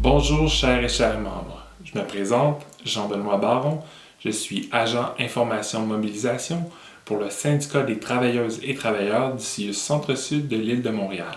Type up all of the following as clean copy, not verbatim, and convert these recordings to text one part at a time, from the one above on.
Bonjour chers et chers membres, je me présente, Jean-Benoît Baron, je suis agent information mobilisation pour le syndicat des travailleuses et travailleurs du CIUS Centre-Sud de l'île de Montréal.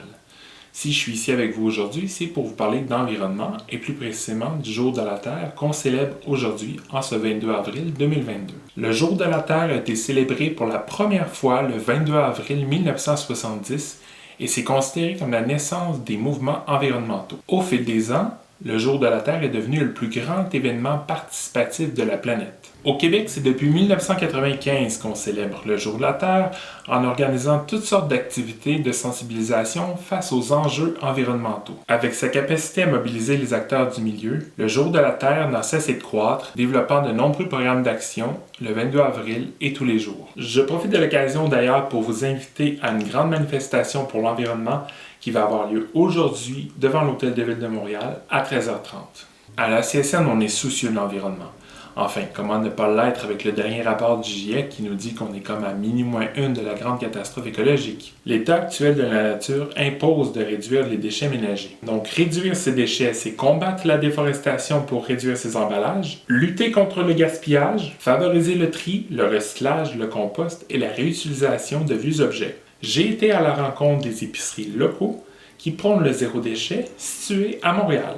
Si je suis ici avec vous aujourd'hui, c'est pour vous parler d'environnement et plus précisément du Jour de la Terre qu'on célèbre aujourd'hui en ce 22 avril 2022. Le Jour de la Terre a été célébré pour la première fois le 22 avril 1970 et c'est considéré comme la naissance des mouvements environnementaux. Au fil des ans, le Jour de la Terre est devenu le plus grand événement participatif de la planète. Au Québec, c'est depuis 1995 qu'on célèbre le Jour de la Terre en organisant toutes sortes d'activités de sensibilisation face aux enjeux environnementaux. Avec sa capacité à mobiliser les acteurs du milieu, le Jour de la Terre n'a cessé de croître, développant de nombreux programmes d'action le 22 avril et tous les jours. Je profite de l'occasion d'ailleurs pour vous inviter à une grande manifestation pour l'environnement qui va avoir lieu aujourd'hui devant l'Hôtel de Ville de Montréal à 13h30. À la CSN, on est soucieux de l'environnement. Enfin, comment ne pas l'être avec le dernier rapport du GIEC qui nous dit qu'on est comme à -1 de la grande catastrophe écologique. L'état actuel de la nature impose de réduire les déchets ménagers. Donc, réduire ces déchets, c'est combattre la déforestation pour réduire ses emballages, lutter contre le gaspillage, favoriser le tri, le recyclage, le compost et la réutilisation de vieux objets. J'ai été à la rencontre des épiceries locaux qui prônent le zéro déchet situé à Montréal.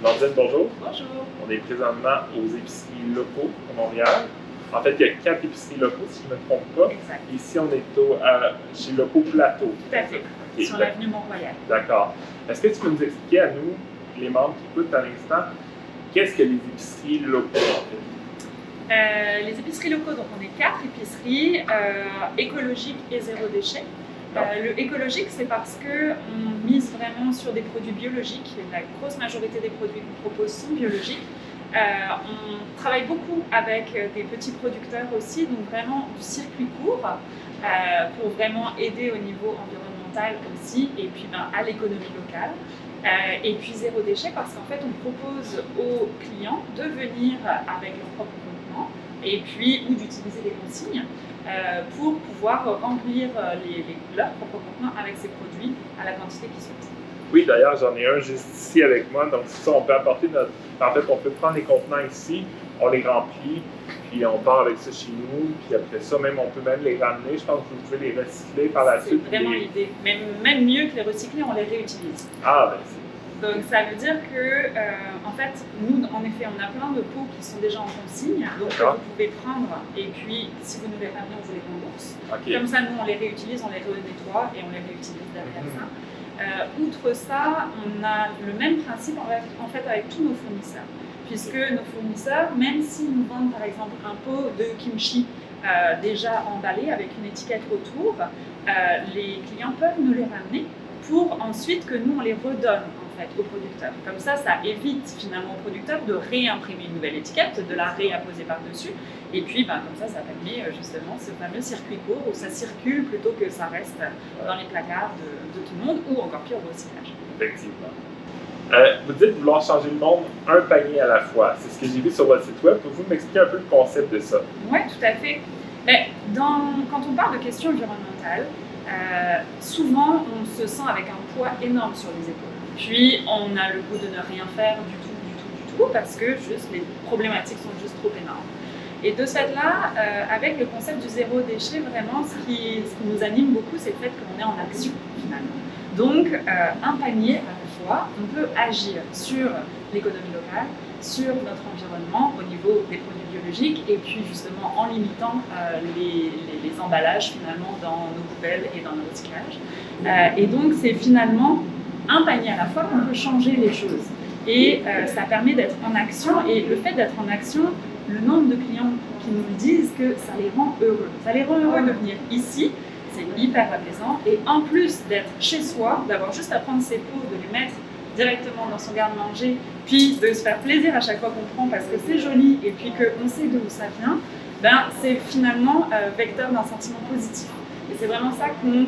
Nordine, bonjour. Bonjour. On est présentement aux épiceries locaux à Montréal. En fait, il y a 4 épiceries locaux, si je ne me trompe pas. Exact. Ici, on est chez Locaux Plateau. Tout à fait. Okay, Sur l'avenue Mont-Royal. D'accord. Est-ce que tu peux nous expliquer à nous, les membres qui écoutent à l'instant, qu'est-ce que les épiceries locaux en fait? Les épiceries locaux, donc on est 4 épiceries écologiques et zéro déchet. Le écologique, c'est parce qu'on mise vraiment sur des produits biologiques. La grosse majorité des produits qu'on propose sont biologiques. On travaille beaucoup avec des petits producteurs aussi, donc vraiment du circuit court pour vraiment aider au niveau environnemental aussi, et puis à l'économie locale. Et puis zéro déchet parce qu'en fait on propose aux clients de venir avec leur propre contenant et puis ou d'utiliser des consignes pour pouvoir remplir leurs propres contenants avec ces produits à la quantité qu'ils souhaitent. Oui, d'ailleurs, j'en ai un juste ici avec moi. Donc, ça, on peut apporter notre. En fait, on peut prendre les contenants ici, on les remplit, puis on part avec ça chez nous. Puis après ça, même, on peut même les ramener. Je pense que vous pouvez les recycler par la suite. C'est vraiment l'idée. Même mieux que les recycler, on les réutilise. Ah, ben c'est. Donc ça veut dire que, en fait, nous, en effet, on a plein de pots qui sont déjà en consigne, donc vous pouvez prendre, et puis si vous nous les ramenez, on vous les rembourse. Okay. Comme ça, nous, on les réutilise, on les nettoie et on les réutilise derrière ça. Outre ça, on a le même principe en fait avec tous nos fournisseurs, puisque nos fournisseurs, même s'ils nous vendent par exemple un pot de kimchi déjà emballé avec une étiquette autour, les clients peuvent nous les ramener pour ensuite que nous, on les redonne aux producteurs. Comme ça évite finalement aux producteurs de réimprimer une nouvelle étiquette, de la réapposer par-dessus. Et puis, comme ça permet justement ce fameux circuit court où ça circule plutôt que ça reste dans les placards de tout le monde ou encore pire au recyclage. Effectivement. Vous dites vouloir changer le monde un panier à la fois. C'est ce que j'ai vu sur votre site web. Pouvez-vous m'expliquer un peu le concept de ça? Oui, tout à fait. Mais quand on parle de questions environnementales, souvent on se sent avec un poids énorme sur les épaules. Puis on a le goût de ne rien faire du tout, parce que juste les problématiques sont juste trop énormes. Et de ce fait-là, avec le concept du zéro déchet, vraiment ce qui nous anime beaucoup, c'est le fait qu'on est en action finalement. Donc un panier à la fois, on peut agir sur l'économie locale, sur notre environnement au niveau des produits biologiques et puis justement en limitant les emballages finalement dans nos poubelles et dans nos recyclages. Et donc c'est finalement un panier à la fois qu'on peut changer les choses. Et ça permet d'être en action. Et le fait d'être en action, le nombre de clients qui nous disent que ça les rend heureux. Ça les rend heureux de venir ici, c'est hyper apaisant. Et en plus d'être chez soi, d'avoir juste à prendre ses pots, de les mettre directement dans son garde-manger, puis de se faire plaisir à chaque fois qu'on prend parce que c'est joli et puis qu'on sait d'où ça vient, c'est finalement vecteur d'un sentiment positif. Et c'est vraiment ça qu'on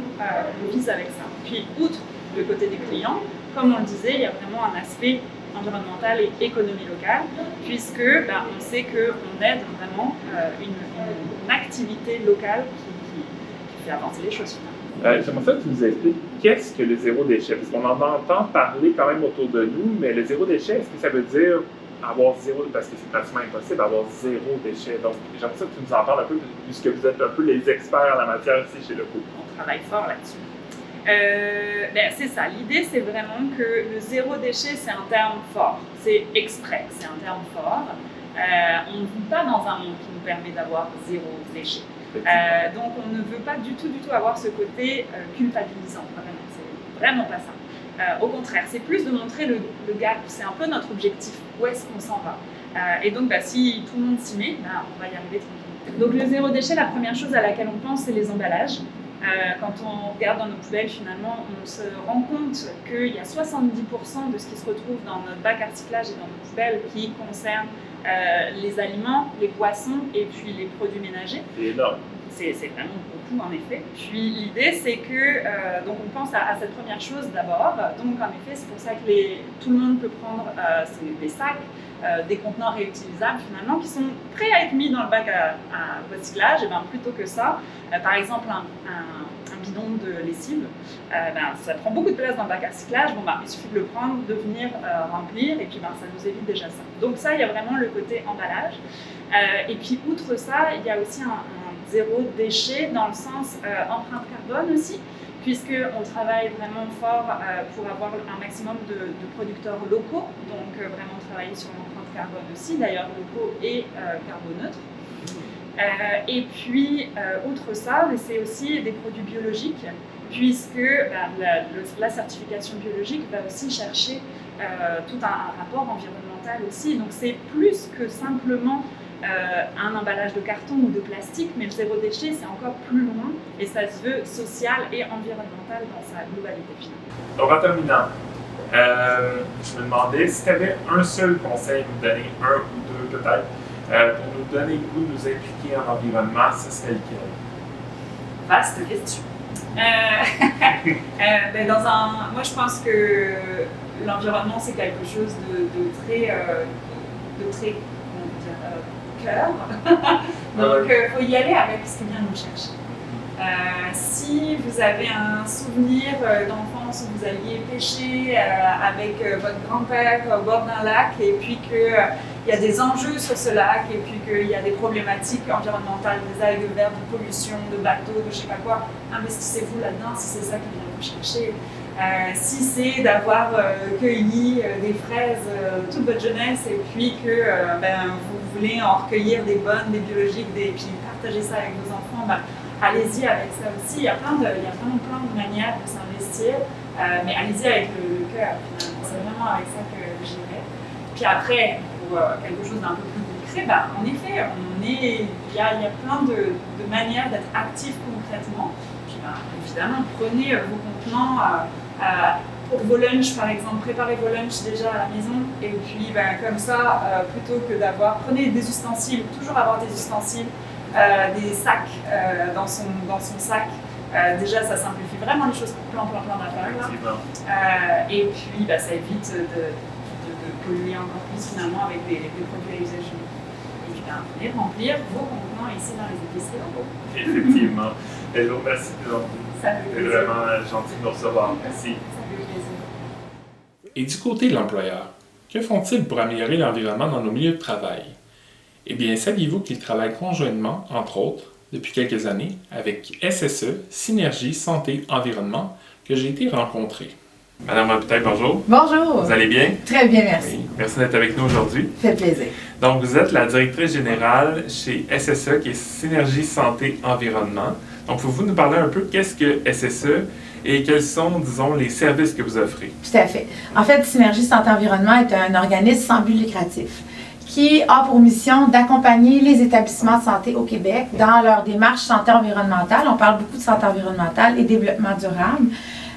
vise avec ça. Puis, outre le côté des clients, comme on le disait, il y a vraiment un aspect environnemental et économie locale, puisque on sait qu'on aide vraiment une activité locale qui fait avancer les choses finalement. J'aimerais ça que tu nous expliques qu'est-ce que le zéro déchet, parce qu'on en entend parler quand même autour de nous, mais le zéro déchet, est-ce que ça veut dire avoir zéro, parce que c'est pratiquement impossible d'avoir zéro déchet. Donc, j'aimerais ça que tu nous en parles un peu, puisque vous êtes un peu les experts en la matière ici chez Loco. On travaille fort là-dessus. C'est ça, l'idée c'est vraiment que le zéro déchet c'est un terme fort, c'est exprès, c'est un terme fort. On ne vit pas dans un monde qui nous permet d'avoir zéro déchet. Donc on ne veut pas du tout avoir ce côté culpabilisant, vraiment, c'est vraiment pas ça. Au contraire, c'est plus de montrer le gap, c'est un peu notre objectif, où est-ce qu'on s'en va. Et donc si tout le monde s'y met, on va y arriver tranquillement. Donc le zéro déchet, la première chose à laquelle on pense, c'est les emballages. Quand on regarde dans nos poubelles, finalement, on se rend compte qu'il y a 70% de ce qui se retrouve dans notre bac à recyclage et dans nos poubelles qui concerne les aliments, les poissons et puis les produits ménagers. C'est énorme. C'est vraiment beaucoup en effet. Puis l'idée c'est que donc on pense à cette première chose d'abord. Donc en effet c'est pour ça que tout le monde peut prendre des sacs, des contenants réutilisables finalement qui sont prêts à être mis dans le bac à recyclage. Et bien plutôt que ça, par exemple un bidon de lessive, ça prend beaucoup de place dans le bac à recyclage. Il suffit de le prendre, de venir remplir et puis ça nous évite déjà ça. Donc ça il y a vraiment le côté emballage. Et puis outre ça, il y a aussi un zéro déchet dans le sens empreinte carbone aussi, puisqu'on travaille vraiment fort pour avoir un maximum de producteurs locaux, donc vraiment travailler sur l'empreinte carbone aussi, d'ailleurs locaux et carboneutres. Et puis, outre ça, c'est aussi des produits biologiques, puisque la certification biologique va aussi chercher tout un rapport environnemental aussi, donc c'est plus que simplement un emballage de carton ou de plastique, mais le zéro déchet c'est encore plus loin et ça se veut social et environnemental dans sa globalité finale. Donc en terminant, je me demandais si tu avais un seul conseil à nous donner, un ou deux peut-être, pour nous donner le goût de nous impliquer en environnement, ce serait lequel? Vaste question. Moi je pense que l'environnement c'est quelque chose de très cœur. Donc il faut y aller avec ce qui vient nous chercher. Si vous avez un souvenir d'enfance où vous alliez pêcher avec votre grand-père au bord d'un lac et puis qu'il y a des enjeux sur ce lac et puis qu'il y a des problématiques environnementales, des algues vertes, de pollution, de bateaux, de je sais pas quoi, investissez-vous là-dedans si c'est ça qui vient vous chercher. Si c'est d'avoir cueilli des fraises toute votre jeunesse et puis que vous voulez en recueillir des bonnes, des biologiques, puis partager ça avec vos enfants, allez-y avec ça aussi. Il y a vraiment plein de manières de s'investir, mais allez-y avec le cœur finalement. C'est vraiment avec ça que j'irai. Puis après, pour quelque chose d'un peu plus concret, en effet, il y a plein de manières d'être actif concrètement. Puis évidemment, prenez vos contenants pour vos lunchs par exemple, préparez vos lunchs déjà à la maison et puis comme ça, plutôt que prenez des ustensiles, toujours avoir des ustensiles, des sacs dans son sac. Déjà ça simplifie vraiment les choses pour plein d'affaires. Et puis ça évite de polluer encore plus finalement avec des produits à usage unique. Et puis venez remplir vos contenants ici dans les épiceries locaux. Effectivement. Et je vous remercie de C'est vraiment gentil de nous recevoir. Merci. Et du côté de l'employeur, que font-ils pour améliorer l'environnement dans nos milieux de travail? Eh bien, saviez-vous qu'ils travaillent conjointement, entre autres, depuis quelques années, avec SSE, Synergie Santé Environnement, que j'ai été rencontrer. Madame Robitaille, bonjour. Bonjour. Vous allez bien? Très bien, merci. Oui. Merci d'être avec nous aujourd'hui. Ça fait plaisir. Donc, vous êtes la directrice générale chez SSE, qui est Synergie Santé Environnement. Donc, pouvez-vous nous parler un peu qu'est-ce que SSE et quels sont, disons, les services que vous offrez? Tout à fait. En fait, Synergie Santé Environnement est un organisme sans but lucratif qui a pour mission d'accompagner les établissements de santé au Québec dans leur démarche santé environnementale. On parle beaucoup de santé environnementale et développement durable.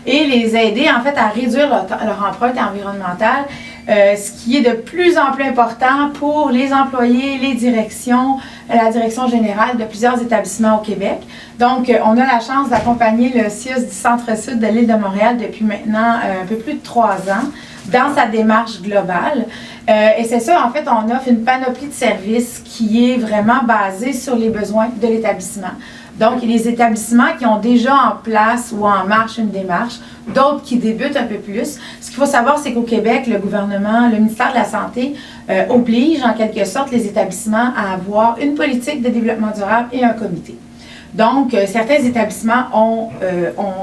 Et les aider, en fait, à réduire leur empreinte environnementale, ce qui est de plus en plus important pour les employés, les directions, la direction générale de plusieurs établissements au Québec. Donc, on a la chance d'accompagner le CIUS du Centre-Sud de l'île de Montréal depuis maintenant un peu plus de 3 ans dans sa démarche globale. Et c'est ça, en fait, on offre une panoplie de services qui est vraiment basée sur les besoins de l'établissement. Donc, il y a des établissements qui ont déjà en place ou en marche une démarche, d'autres qui débutent un peu plus. Ce qu'il faut savoir, c'est qu'au Québec, le gouvernement, le ministère de la Santé oblige en quelque sorte les établissements à avoir une politique de développement durable et un comité. Donc, certains établissements ont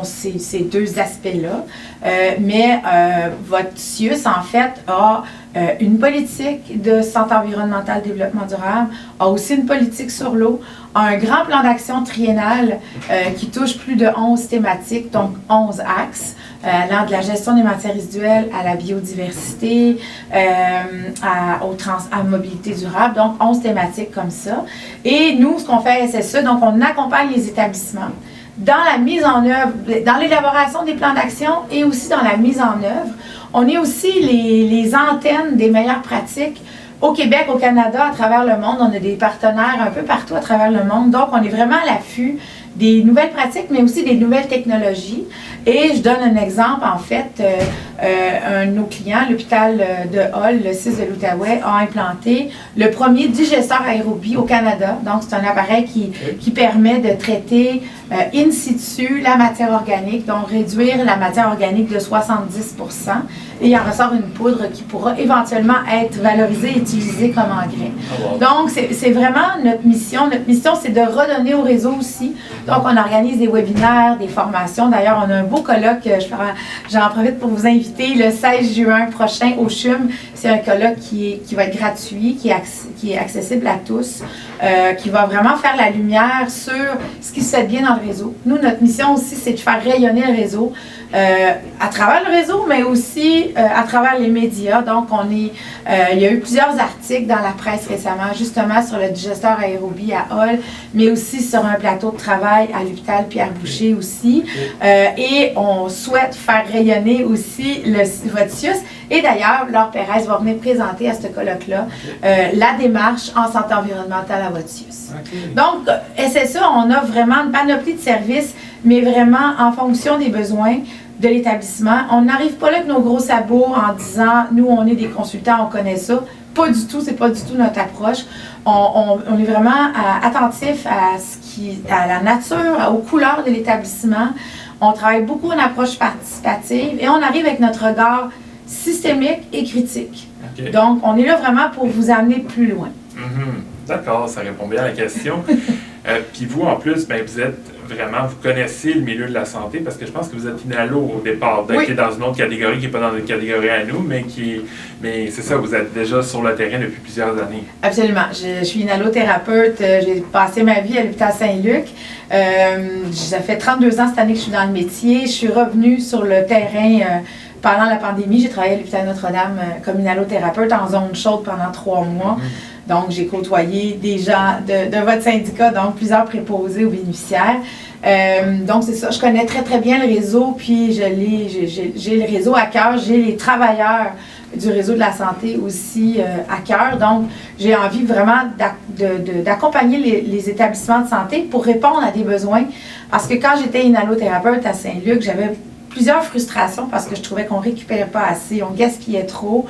ces deux aspects-là, mais votre CIUS, en fait, a une politique de santé environnementale, développement durable, a aussi une politique sur l'eau, a un grand plan d'action triennal qui touche plus de 11 thématiques, donc 11 axes, allant de la gestion des matières résiduelles à la biodiversité, à la mobilité durable, donc 11 thématiques comme ça. Et nous, ce qu'on fait à SSE, donc on accompagne les établissements dans la mise en œuvre, dans l'élaboration des plans d'action et aussi dans la mise en œuvre. On est aussi les antennes des meilleures pratiques au Québec, au Canada, à travers le monde. On a des partenaires un peu partout à travers le monde. Donc, on est vraiment à l'affût des nouvelles pratiques, mais aussi des nouvelles technologies. Et je donne un exemple, en fait, un de nos clients, l'hôpital de Hull, le CIUS de l'Outaouais, a implanté le premier digesteur aérobie au Canada. Donc, c'est un appareil qui permet de traiter in situ la matière organique, donc réduire la matière organique de 70%. Et il en ressort une poudre qui pourra éventuellement être valorisée et utilisée comme engrais. Donc, c'est vraiment notre mission. Notre mission, c'est de redonner au réseau aussi. Donc, on organise des webinaires, des formations. D'ailleurs, on a un beau colloque, j'en profite pour vous inviter, le 16 juin prochain au CHUM. C'est un colloque qui va être gratuit, qui est accessible à tous, qui va vraiment faire la lumière sur ce qui se fait bien dans le réseau. Nous, notre mission aussi, c'est de faire rayonner le réseau à travers le réseau, mais aussi à travers les médias. Donc, il y a eu plusieurs articles dans la presse récemment, justement sur le digesteur aérobie à Hull, mais aussi sur un plateau de travail à l'hôpital Pierre-Boucher aussi. Et on souhaite faire rayonner aussi votre CIUS. Et d'ailleurs, Laure Pérez va venir présenter à ce colloque-là la démarche en santé environnementale à votre CIUS. Donc, SSE, on a vraiment une panoplie de services, mais vraiment en fonction des besoins de l'établissement. On n'arrive pas là avec nos gros sabots en disant, nous, on est des consultants, on connaît ça. Pas du tout, c'est pas du tout notre approche. On est vraiment attentif à la nature, aux couleurs de l'établissement. On travaille beaucoup en approche participative et on arrive avec notre regard systémique et critique. Donc, on est là vraiment pour vous amener plus loin. D'accord, ça répond bien à la question. Puis vous, en plus, vous êtes vraiment, vous connaissez le milieu de la santé parce que je pense que vous êtes inalo au départ, qui est dans une autre catégorie qui n'est pas dans notre catégorie à nous, mais c'est ça, vous êtes déjà sur le terrain depuis plusieurs années. Absolument. Je suis inhalothérapeute. J'ai passé ma vie à l'hôpital Saint-Luc. Ça fait 32 ans cette année que je suis dans le métier. Je suis revenue sur le terrain pendant la pandémie. J'ai travaillé à l'hôpital Notre-Dame comme inhalothérapeute en zone chaude pendant 3 mois. Donc, j'ai côtoyé des gens de votre syndicat, donc plusieurs préposés aux bénéficiaires. Donc, c'est ça. Je connais très, très bien le réseau, puis j'ai le réseau à cœur. J'ai les travailleurs du réseau de la santé aussi à cœur. Donc, j'ai envie vraiment d'accompagner les établissements de santé pour répondre à des besoins. Parce que quand j'étais inhalothérapeute à Saint-Luc, j'avais plusieurs frustrations parce que je trouvais qu'on ne récupérait pas assez, on gaspillait trop.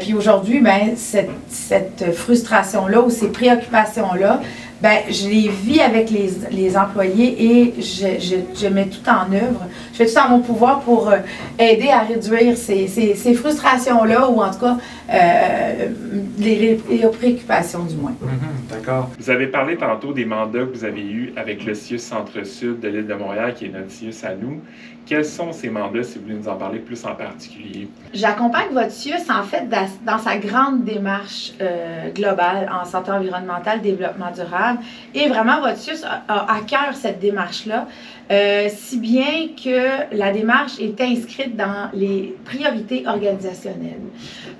Puis aujourd'hui, cette frustration-là ou ces préoccupations-là, je les vis avec les employés et je mets tout en œuvre. Je fais tout en mon pouvoir pour aider à réduire ces frustrations-là ou en tout cas les préoccupations du moins. D'accord. Vous avez parlé tantôt des mandats que vous avez eus avec le CIUS Centre-Sud de l'île de Montréal, qui est notre CIUS à nous. Quels sont ces mandats, si vous voulez nous en parler plus en particulier? J'accompagne votre CIUS, en fait, dans sa grande démarche globale en santé environnementale, développement durable. Et vraiment, votre CIUS a à cœur cette démarche-là, si bien que la démarche est inscrite dans les priorités organisationnelles.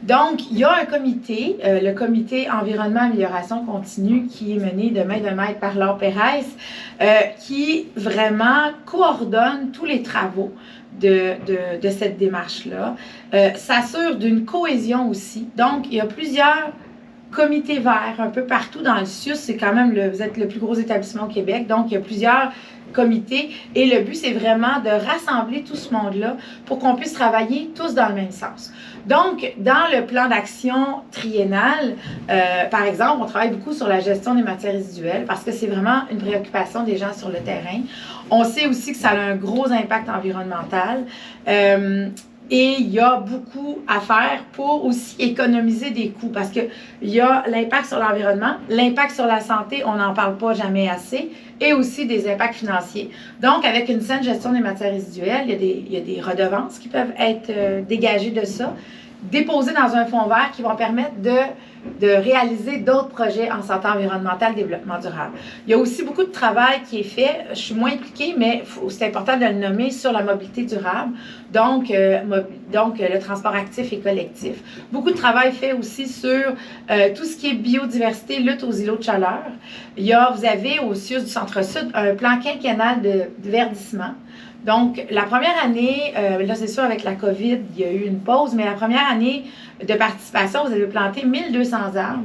Donc, il y a un comité, le comité Environnement Amélioration Continue, qui est mené de main de maître par Laure Pérez, qui vraiment coordonne tous les travaux de cette démarche-là, s'assure d'une cohésion aussi. Donc, il y a plusieurs comités verts un peu partout dans le CIUS. C'est quand même, vous êtes le plus gros établissement au Québec, donc il y a plusieurs comités. Et le but, c'est vraiment de rassembler tout ce monde-là pour qu'on puisse travailler tous dans le même sens. Donc, dans le plan d'action triennal, par exemple, on travaille beaucoup sur la gestion des matières résiduelles parce que c'est vraiment une préoccupation des gens sur le terrain. On sait aussi que ça a un gros impact environnemental. Et il y a beaucoup à faire pour aussi économiser des coûts parce qu'il y a l'impact sur l'environnement, l'impact sur la santé, on n'en parle pas jamais assez, et aussi des impacts financiers. Donc, avec une saine gestion des matières résiduelles, il y a des redevances qui peuvent être dégagées de ça, déposées dans un fonds vert qui vont permettre de réaliser d'autres projets en santé environnementale et développement durable. Il y a aussi beaucoup de travail qui est fait, je suis moins impliquée, mais c'est important de le nommer, sur la mobilité durable, donc le transport actif et collectif. Beaucoup de travail fait aussi sur tout ce qui est biodiversité, lutte aux îlots de chaleur. Vous avez au CIUS du Centre-Sud un plan quinquennal de verdissement. Donc, la première année, là c'est sûr avec la COVID, il y a eu une pause, mais la première année de participation, vous avez planté 1200 arbres,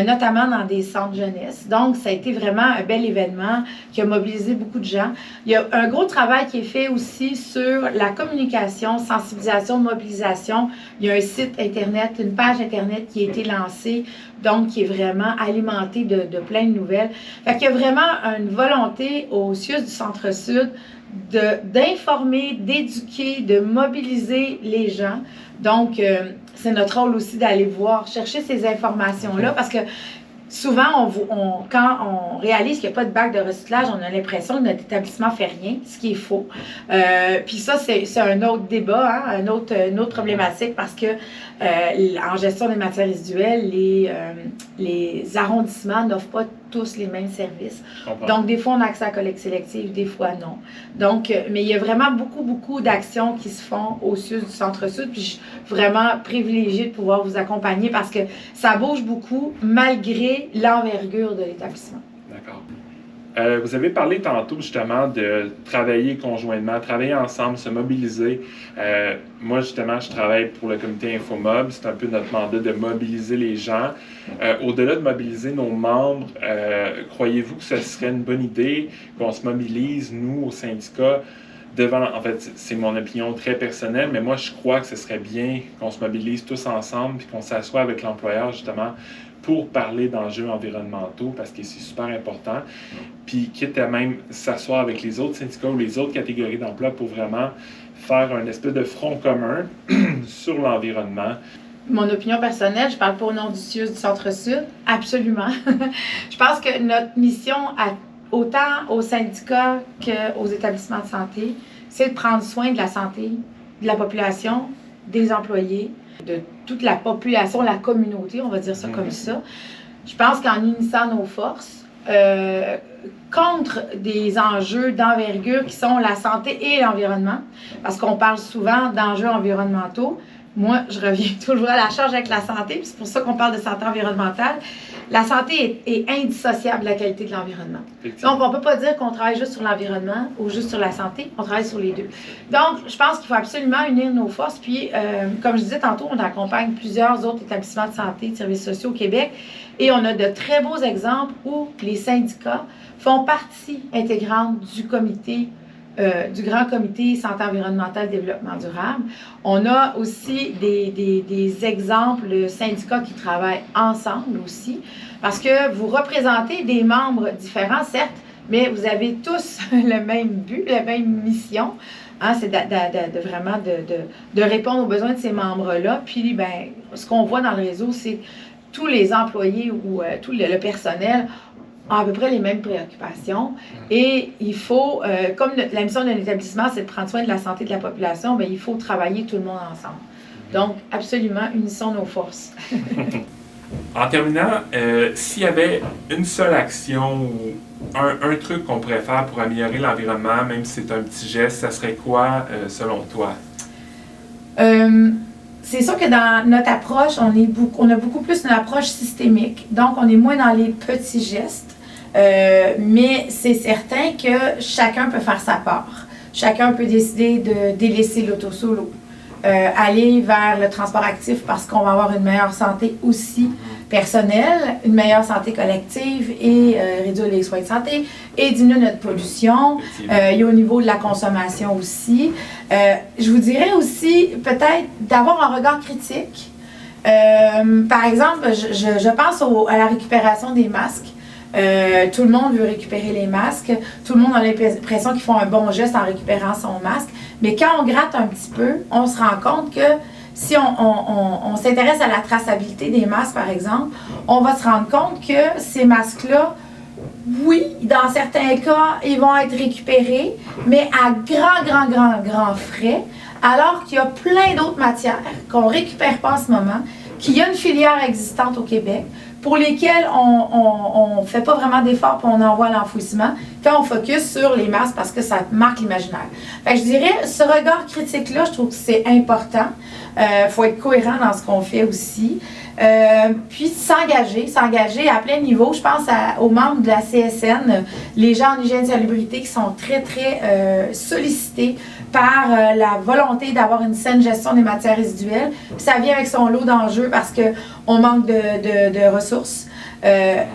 notamment dans des centres jeunesse. Donc, ça a été vraiment un bel événement qui a mobilisé beaucoup de gens. Il y a un gros travail qui est fait aussi sur la communication, sensibilisation, mobilisation. Il y a un site Internet, une page Internet qui a été lancée, donc qui est vraiment alimentée de plein de nouvelles. Fait qu'il y a vraiment une volonté au CIUS du Centre-Sud d'informer, d'éduquer, de mobiliser les gens. Donc, c'est notre rôle aussi d'aller voir, chercher ces informations-là, parce que souvent, quand on réalise qu'il n'y a pas de bac de recyclage, on a l'impression que notre établissement ne fait rien, ce qui est faux. Puis ça, c'est un autre débat, hein, une autre problématique, parce que en gestion des matières résiduelles, les arrondissements n'offrent pas tous les mêmes services. Donc, des fois, on a accès à la collecte sélective, des fois, non. Donc, mais il y a vraiment beaucoup d'actions qui se font au CIUS du Centre-Sud. Puis, je suis vraiment privilégiée de pouvoir vous accompagner parce que ça bouge beaucoup malgré l'envergure de l'établissement. D'accord. Vous avez parlé tantôt justement de travailler conjointement, travailler ensemble, se mobiliser. Moi, justement, je travaille pour le comité InfoMob. C'est un peu notre mandat de mobiliser les gens. Au-delà de mobiliser nos membres, croyez-vous que ce serait une bonne idée qu'on se mobilise, nous, au syndicat, en fait, c'est mon opinion très personnelle, mais moi, je crois que ce serait bien qu'on se mobilise tous ensemble puis qu'on s'assoie avec l'employeur, justement, pour parler d'enjeux environnementaux, parce que c'est super important. Puis, quitte à même s'asseoir avec les autres syndicats ou les autres catégories d'emploi pour vraiment faire un espèce de front commun sur l'environnement. Mon opinion personnelle, je parle pas au nom du CIUS du Centre-Sud, absolument. Je pense que notre mission, autant aux syndicats qu'aux établissements de santé, c'est de prendre soin de la santé de la population, des employés, de toute la population, la communauté, on va dire ça comme ça. Je pense qu'en unissant nos forces contre des enjeux d'envergure qui sont la santé et l'environnement, parce qu'on parle souvent d'enjeux environnementaux. Moi, je reviens toujours à la charge avec la santé, puis c'est pour ça qu'on parle de santé environnementale. La santé est indissociable de la qualité de l'environnement. Donc, on ne peut pas dire qu'on travaille juste sur l'environnement ou juste sur la santé, on travaille sur les deux. Donc, je pense qu'il faut absolument unir nos forces. Puis, comme je disais tantôt, on accompagne plusieurs autres établissements de santé, de services sociaux au Québec, et on a de très beaux exemples où les syndicats font partie intégrante du comité du Grand Comité Santé environnementale développement durable. On a aussi des exemples de syndicats qui travaillent ensemble aussi, parce que vous représentez des membres différents, certes, mais vous avez tous le même but, la même mission. Hein, c'est vraiment de répondre aux besoins de ces membres-là. Puis, ben, ce qu'on voit dans le réseau, c'est tous les employés ou tout le personnel ont à peu près les mêmes préoccupations. Et il faut, comme la mission d'un établissement, c'est de prendre soin de la santé de la population, bien, il faut travailler tout le monde ensemble. Donc, absolument, unissons nos forces. En terminant, s'il y avait une seule action ou un truc qu'on pourrait faire pour améliorer l'environnement, même si c'est un petit geste, ça serait quoi selon toi? C'est sûr que dans notre approche, on a beaucoup plus une approche systémique. Donc, on est moins dans les petits gestes. Mais c'est certain que chacun peut faire sa part. Chacun peut décider de délaisser l'auto-solo, aller vers le transport actif parce qu'on va avoir une meilleure santé aussi personnelle, une meilleure santé collective et réduire les soins de santé et diminuer notre pollution. Et au niveau de la consommation aussi. Je vous dirais aussi peut-être d'avoir un regard critique. Par exemple, je pense à la récupération des masques. Tout le monde veut récupérer les masques. Tout le monde a l'impression qu'ils font un bon geste en récupérant son masque. Mais quand on gratte un petit peu, on se rend compte que si on s'intéresse à la traçabilité des masques, par exemple, on va se rendre compte que ces masques-là, oui, dans certains cas, ils vont être récupérés, mais à grand frais, alors qu'il y a plein d'autres matières qu'on ne récupère pas en ce moment, qu'il y a une filière existante au Québec, pour lesquelles on ne fait pas vraiment d'efforts pour on envoie à l'enfouissement, quand on focus sur les masques parce que ça marque l'imaginaire. Fait que je dirais, ce regard critique-là, je trouve que c'est important. Faut être cohérent dans ce qu'on fait aussi. Puis s'engager à plein niveau. Je pense aux membres de la CSN, les gens en hygiène et salubrité qui sont très sollicités par la volonté d'avoir une saine gestion des matières résiduelles. Puis ça vient avec son lot d'enjeux parce qu'on manque de ressources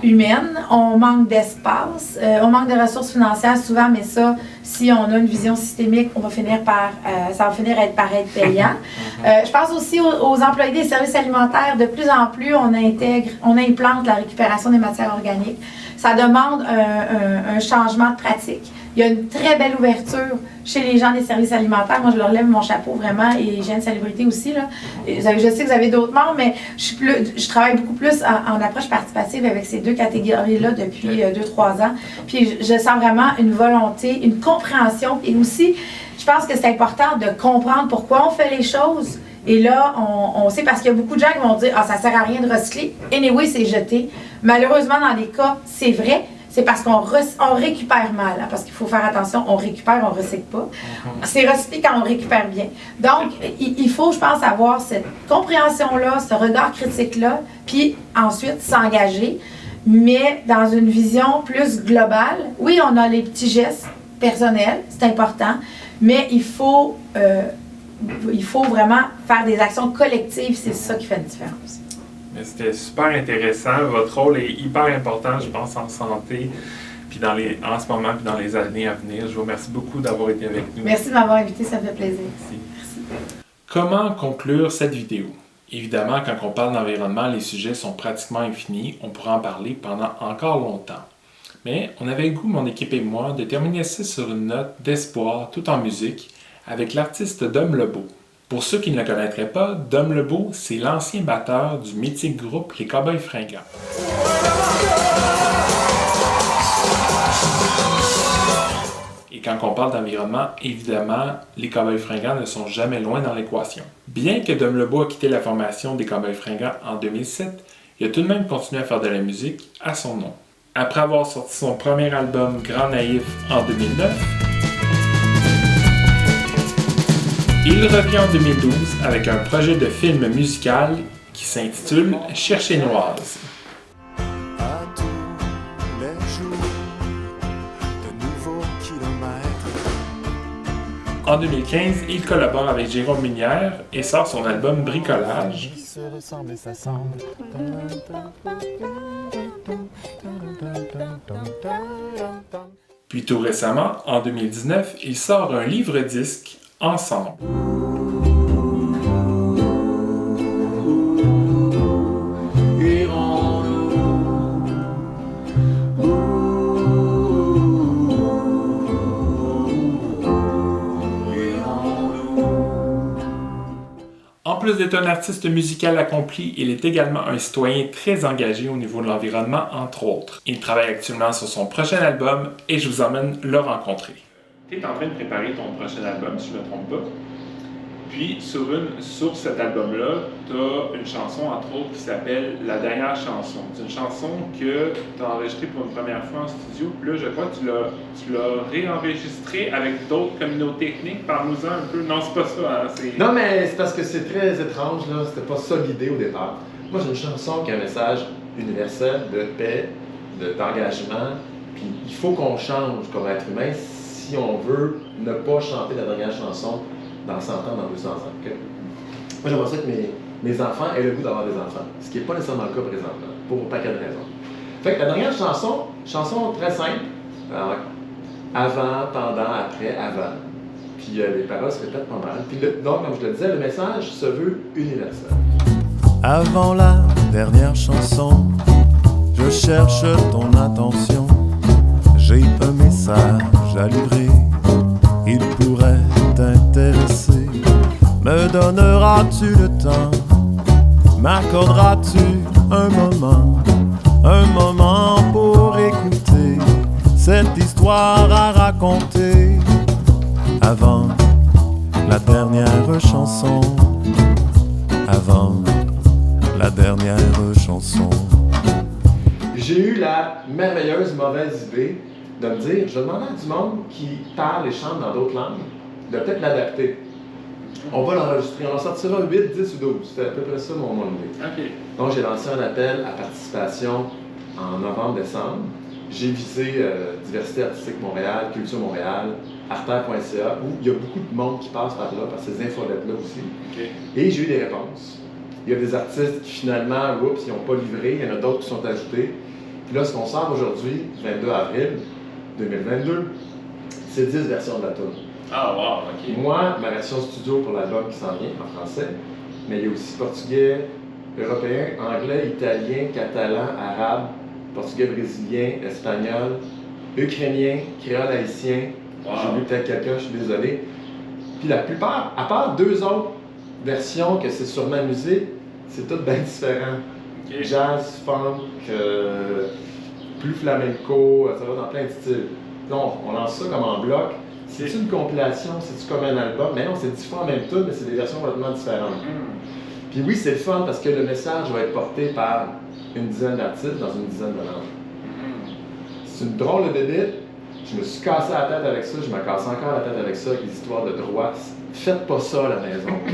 humaines, on manque d'espace, on manque de ressources financières souvent, mais ça, si on a une vision systémique, ça va finir par être payant. Je pense aussi aux employés des services alimentaires. De plus en plus, on implante la récupération des matières organiques. Ça demande un changement de pratique. Il y a une très belle ouverture chez les gens des services alimentaires. Moi, je leur lève mon chapeau vraiment, et hygiène salubrité aussi, là. Je sais que vous avez d'autres membres, mais je travaille beaucoup plus en approche participative avec ces deux catégories-là depuis 2-3 ans. Puis je sens vraiment une volonté, une compréhension, et aussi, je pense que c'est important de comprendre pourquoi on fait les choses. Et là, on sait, parce qu'il y a beaucoup de gens qui vont dire « Ah, ça sert à rien de recycler. Anyway, c'est jeté. » Malheureusement, dans des cas, c'est vrai. C'est parce qu'on récupère mal, hein, parce qu'il faut faire attention, on récupère, on ne recycle pas. C'est recyclé quand on récupère bien. Donc, il faut, je pense, avoir cette compréhension-là, ce regard critique-là, puis ensuite s'engager, mais dans une vision plus globale. Oui, on a les petits gestes personnels, c'est important, mais il faut vraiment faire des actions collectives, c'est ça qui fait une différence. C'était super intéressant. Votre rôle est hyper important, je pense, en santé, puis en ce moment, puis dans les années à venir. Je vous remercie beaucoup d'avoir été avec nous. Merci de m'avoir invité, ça me fait plaisir. Merci. Comment conclure cette vidéo? Évidemment, quand on parle d'environnement, les sujets sont pratiquement infinis. On pourra en parler pendant encore longtemps. Mais on avait le goût, mon équipe et moi, de terminer ça sur une note d'espoir, tout en musique, avec l'artiste Dom Lebeau. Pour ceux qui ne le connaîtraient pas, Dom Lebeau, c'est l'ancien batteur du mythique groupe Les Cowboys Fringants. Et quand on parle d'environnement, évidemment, les Cowboys Fringants ne sont jamais loin dans l'équation. Bien que Dom Lebeau a quitté la formation des Cowboys Fringants en 2007, il a tout de même continué à faire de la musique à son nom. Après avoir sorti son premier album Grand Naïf en 2009, il revient en 2012 avec un projet de film musical qui s'intitule Cherchénoise. À tous les jours, de nouveaux kilomètres. En 2015, il collabore avec Jérôme Minière et sort son album Bricolage. Se ressemblent et s'assemblent. Puis tout récemment, en 2019, il sort un livre-disque Ensemble. En plus d'être un artiste musical accompli, il est également un citoyen très engagé au niveau de l'environnement, entre autres. Il travaille actuellement sur son prochain album et je vous emmène le rencontrer. Tu es en train de préparer ton prochain album, si je ne me trompe pas. Puis, sur cet album-là, tu as une chanson, entre autres, qui s'appelle La dernière chanson. C'est une chanson que tu as enregistrée pour une première fois en studio. Puis là, je crois que tu l'as réenregistrée avec d'autres communautés techniques. Parle-nous-en un peu. Non, c'est pas ça. Hein? Non, mais c'est parce que c'est très étrange, là. C'était pas ça l'idée au départ. Moi, j'ai une chanson qui a un message universel de paix, d'engagement. Puis il faut qu'on change comme être humain si on veut ne pas chanter la dernière chanson dans 100 ans, dans 200 ans. Okay? Moi, j'aimerais ça que mes enfants aient le goût d'avoir des enfants. Ce qui n'est pas nécessairement le cas présentement, pour un paquet de raisons. Fait que la dernière chanson très simple. Alors, avant, pendant, après, avant. Puis les paroles se répètent pas mal. Puis donc, comme je le disais, le message se veut universel. Avant la dernière chanson, je cherche ton attention. J'ai un message à livrer, il pourrait t'intéresser. Me donneras-tu le temps? M'accorderas-tu un moment pour écouter cette histoire à raconter? Avant la dernière chanson, avant la dernière chanson. J'ai eu la merveilleuse mauvaise idée de me dire, je vais demander à du monde qui parle et chante dans d'autres langues de peut-être l'adapter. On va l'enregistrer, on en sortira 8, 10 ou 12. C'était à peu près ça mon idée. OK. Donc j'ai lancé un appel à participation en novembre-décembre. J'ai visé Diversité artistique Montréal, Culture Montréal, artère.ca, où il y a beaucoup de monde qui passe par là, par ces infolettes-là aussi. OK. Et j'ai eu des réponses. Il y a des artistes qui finalement, oups, ils n'ont pas livré, il y en a d'autres qui sont ajoutés. Puis là, ce qu'on sort aujourd'hui, 22 avril 2022, c'est 10 versions de la tune. Ah, wow, OK. Moi, ma version studio pour l'album qui s'en vient en français, mais il y a aussi portugais, européen, anglais, italien, catalan, arabe, portugais brésilien, espagnol, ukrainien, créole haïtien. Wow. J'ai oublié peut-être quelqu'un, je suis désolé. Puis la plupart, à part 2 autres versions que c'est sur ma musique, c'est tout bien différent. OK. Jazz, funk, plus flamenco, ça va dans plein de styles. Donc, on lance ça comme en bloc. C'est une compilation, c'est-tu comme un album? Mais non, c'est 10 fois en même temps, mais c'est des versions complètement différentes. Puis oui, c'est le fun parce que le message va être porté par une dizaine d'artistes dans une dizaine de langues. C'est une drôle de débit. Je me suis cassé la tête avec ça, je me casse encore la tête avec ça, avec les histoires de droit. Faites pas ça à la maison, OK?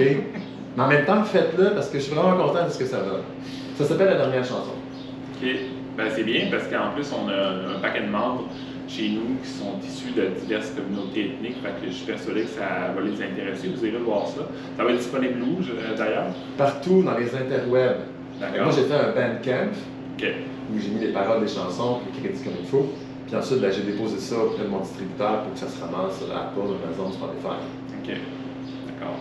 Mais en même temps, faites-le parce que je suis vraiment content de ce que ça donne. Ça s'appelle La dernière chanson. OK. Ben, c'est bien parce qu'en plus, on a un paquet de membres chez nous qui sont issus de diverses communautés ethniques. Fait que je suis persuadé que ça va les intéresser. Vous irez voir ça. Ça va être disponible où, d'ailleurs? Partout dans les interwebs. D'accord. Moi, j'ai fait un bandcamp OK. où j'ai mis les paroles des chansons, puis les crédits comme il faut. Puis ensuite, ben, j'ai déposé ça auprès de mon distributeur pour que ça se ramasse à Apple, Amazon, Spotify. OK. D'accord.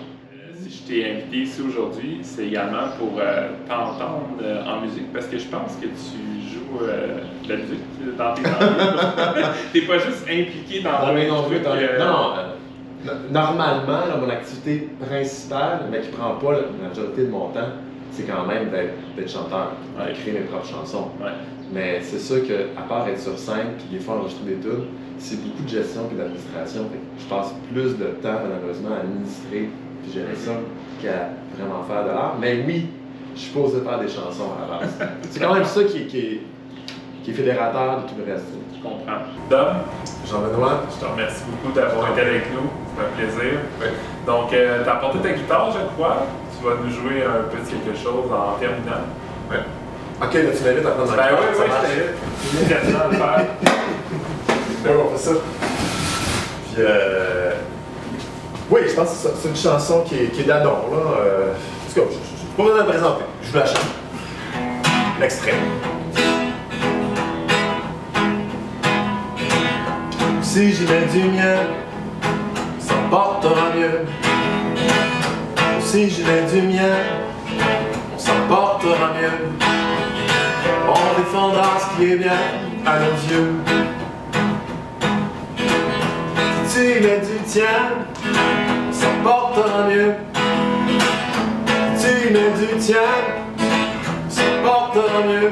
Si je t'ai invité ici aujourd'hui, c'est également pour t'entendre en musique parce que je pense que tu joues de la musique dans tes envies. T'es pas juste impliqué dans Normalement, là, mon activité principale, mais qui prend pas la majorité de mon temps, c'est quand même d'être chanteur, d'écrire mes propres chansons. Ouais. Mais c'est sûr qu'à part être sur scène puis des fois enregistrer des tunes, c'est beaucoup de gestion et d'administration. Je passe plus de temps, malheureusement, à administrer puis gérer ça qu'à vraiment faire de l'art. Mais oui, je suis posé faire des chansons à la base. C'est quand même ça qui est fédérateur de tout le reste. Je comprends. Dom, Jean-Benoît, je te remercie beaucoup d'avoir été avec nous. C'est un plaisir. Oui. Donc, tu as apporté ta guitare, je crois. Tu vas nous jouer un petit quelque chose en terminant. oui. Ok, là, tu m'invites à prendre ma Ben guitare, oui, ça oui, marche. je t'invite. Immédiatement à le faire. Oui, on fait ça. Puis, oui, je pense que c'est une chanson qui est d'adon, là. En tout cas, je ne peux pas vous la présenter. Je vous la chante. L'extrait. Si j'y mets du mien, ça portera mieux. Si j'y mets du mien, on s'en portera mieux. On défendra ce qui est bien à nos yeux. Si tu mets du tien, on s'en portera mieux. Si tu mets du tien, on s'en portera mieux.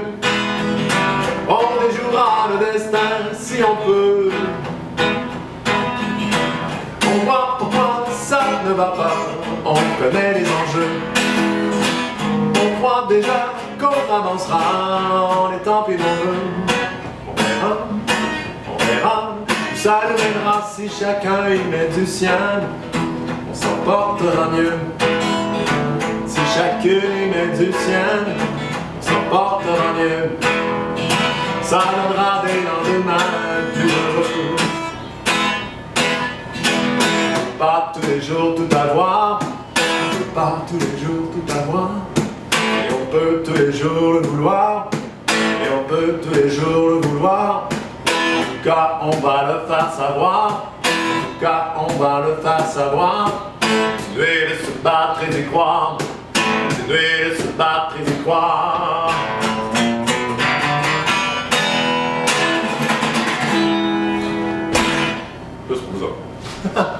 On déjouera le destin si on peut. On voit pourquoi ça ne va pas, on connaît les enjeux. On croit déjà qu'on avancera en étant plus nombreux. On verra, où ça nous mènera si chacun y met du sien. On s'en portera mieux. Si chacun y met du sien, on s'en portera mieux. Ça donnera des lendemains plus heureux. Pas tous les jours tout avoir, pas tous les jours tout avoir. peut tous les jours le vouloir, et on peut tous les jours le vouloir. En tout cas, on va le faire savoir. En tout cas, on va le faire savoir. Continuer de se battre et d'y croire. Continuer de se battre et d'y croire. Plus pour vous autres.